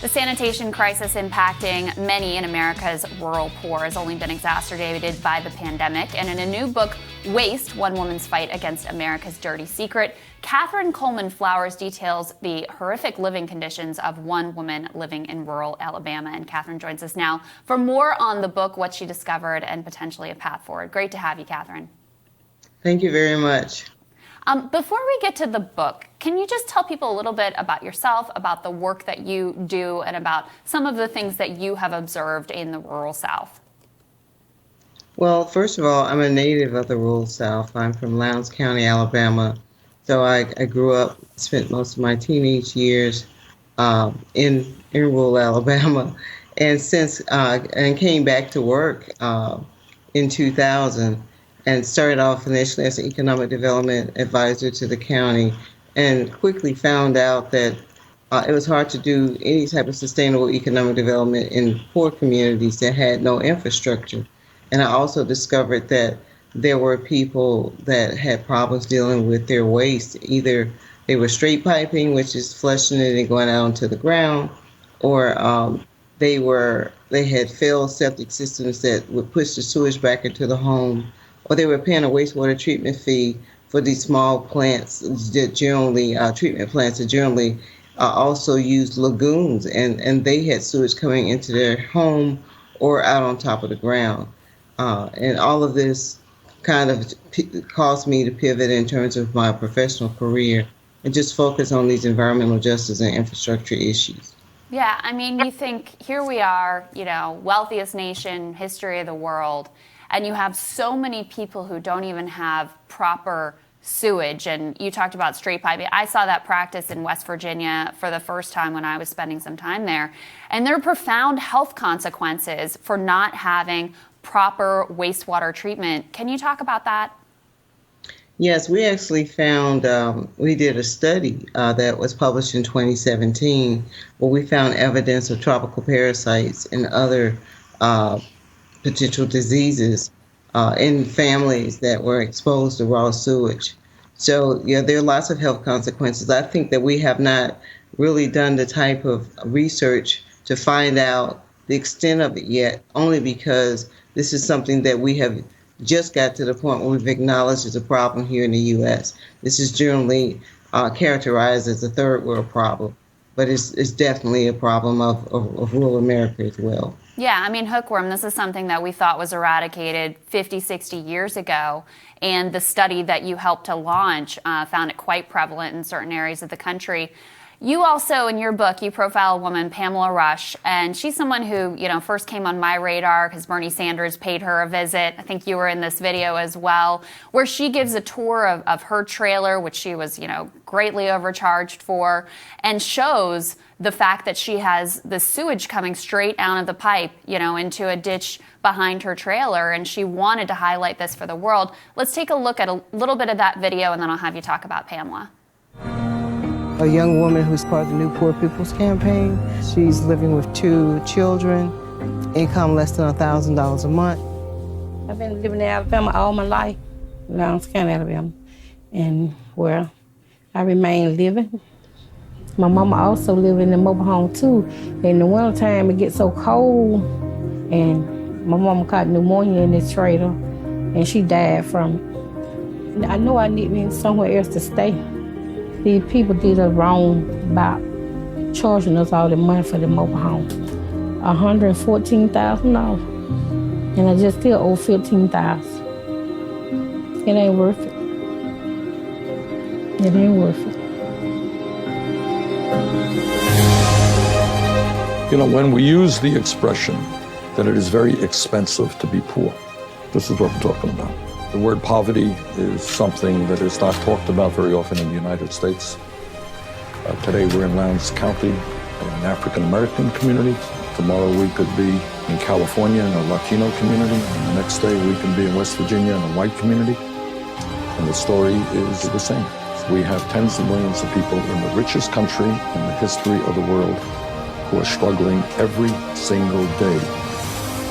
The sanitation crisis impacting many in America's rural poor has only been exacerbated by the pandemic. And in a new book, Waste, One Woman's Fight Against America's Dirty Secret, Catherine Coleman Flowers details the horrific living conditions of one woman living in rural Alabama. And Catherine joins us now for more on the book, what she discovered, and potentially a path forward. Great to have you, Catherine. Thank you very much. Before we get to the book, can you just tell people a little bit about yourself, about the work that you do, and about some of the things that you have observed in the rural South? Well, first of all, I'm a native of the rural South. I'm from Lowndes County, Alabama. So I grew up, spent most of my teenage years in rural Alabama, and and came back to work in 2000. And started off initially as an economic development advisor to the county, and quickly found out that it was hard to do any type of sustainable economic development in poor communities that had no infrastructure. And I also discovered that there were people that had problems dealing with their waste. Either they were straight piping, which is flushing it and going out into the ground, or they had failed septic systems that would push the sewage back into the home, or they were paying a wastewater treatment fee for these small plants that generally, treatment plants that generally also use lagoons, and they had sewage coming into their home or out on top of the ground. And all of this kind of caused me to pivot in terms of my professional career and just focus on these environmental justice and infrastructure issues. Yeah, I mean, you think here we are, wealthiest nation, history of the world, and you have so many people who don't even have proper sewage. And you talked about straight piping. I saw that practice in West Virginia for the first time when I was spending some time there. And there are profound health consequences for not having proper wastewater treatment. Can you talk about that? Yes, we actually found, we did a study that was published in 2017 where we found evidence of tropical parasites and other potential diseases in families that were exposed to raw sewage. So, there are lots of health consequences. I think that we have not really done the type of research to find out the extent of it yet, only because this is something that we have just got to the point where we've acknowledged as a problem here in the U.S. This is generally characterized as a third world problem, but it's definitely a problem of rural America as well. Yeah, I mean, hookworm, this is something that we thought was eradicated 50, 60 years ago. And the study that you helped to launch found it quite prevalent in certain areas of the country. You also, in your book, you profile a woman, Pamela Rush, and she's someone who, first came on my radar because Bernie Sanders paid her a visit. I think you were in this video as well, where she gives a tour of her trailer, which she was, greatly overcharged for, and shows the fact that she has the sewage coming straight out of the pipe, into a ditch behind her trailer, and she wanted to highlight this for the world. Let's take a look at a little bit of that video, and then I'll have you talk about Pamela. A young woman who's part of the New Poor People's Campaign. She's living with 2 children, income less than $1,000 a month. I've been living in Alabama all my life, Lowndes County, Alabama, and where I remain living. My mama also live in the mobile home too. In the wintertime, it gets so cold, and my mama caught pneumonia in this trailer, and she died from it. I know I need me somewhere else to stay. These people did us wrong about charging us all the money for the mobile home. $114,000. And I just still owe $15,000. It ain't worth it. It ain't worth it. When we use the expression that it is very expensive to be poor, this is what we're talking about. The word poverty is something that is not talked about very often in the United States. Today we're in Lowndes County, an African-American community. Tomorrow we could be in California in a Latino community. And the next day we can be in West Virginia in a white community. And the story is the same. We have tens of millions of people in the richest country in the history of the world who are struggling every single day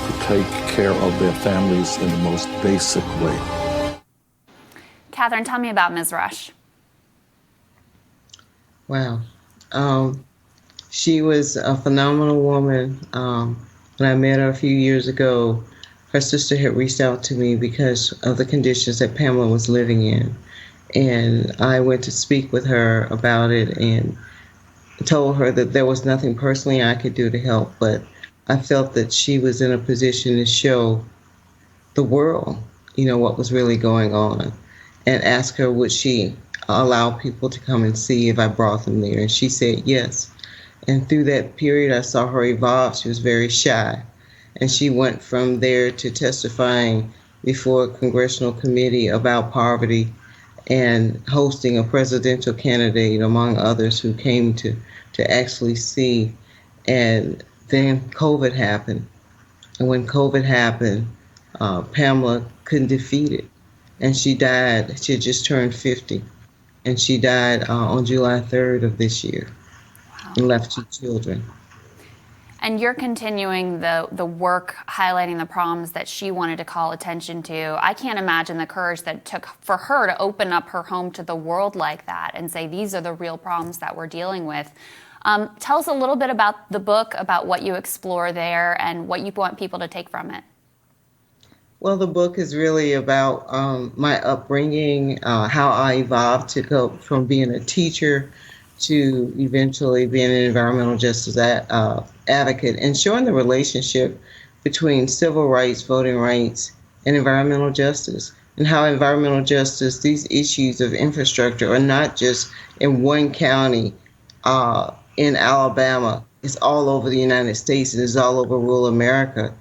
to take care of their families in the most basic way. Catherine, tell me about Ms. Rush. Wow. She was a phenomenal woman. When I met her a few years ago, her sister had reached out to me because of the conditions that Pamela was living in. And I went to speak with her about it and told her that there was nothing personally I could do to help, but I felt that she was in a position to show the world, what was really going on, and ask her would she allow people to come and see if I brought them there. And she said yes. And through that period, I saw her evolve. She was very shy. And she went from there to testifying before a congressional committee about poverty and hosting a presidential candidate, among others, who came to actually see. And then COVID happened. And when COVID happened, Pamela couldn't defeat it. And she died. She had just turned 50. And she died on July 3rd of this year. Wow. And left 2 children. And you're continuing the work highlighting the problems that she wanted to call attention to. I can't imagine the courage that it took for her to open up her home to the world like that and say, these are the real problems that we're dealing with. Tell us a little bit about the book, about what you explore there and what you want people to take from it. Well, the book is really about my upbringing, how I evolved to go from being a teacher to eventually being an environmental justice advocate, and showing the relationship between civil rights, voting rights, and environmental justice, and how environmental justice, these issues of infrastructure, are not just in one county in Alabama. It's all over the United States, and it's all over rural America.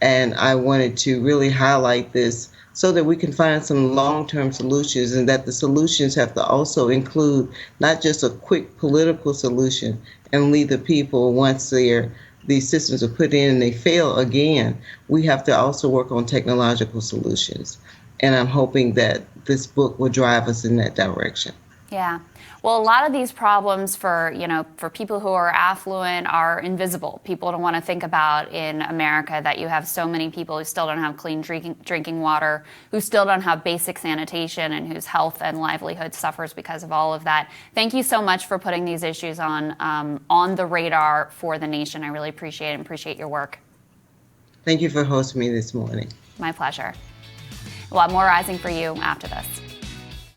And I wanted to really highlight this so that we can find some long-term solutions, and that the solutions have to also include not just a quick political solution and leave the people, once these systems are put in and they fail again. We have to also work on technological solutions. And I'm hoping that this book will drive us in that direction. Yeah. Well, a lot of these problems for people who are affluent are invisible. People don't want to think about in America that you have so many people who still don't have clean drinking water, who still don't have basic sanitation, and whose health and livelihood suffers because of all of that. Thank you so much for putting these issues on the radar for the nation. I really appreciate it and appreciate your work. Thank you for hosting me this morning. My pleasure. We'll have more Rising for you after this.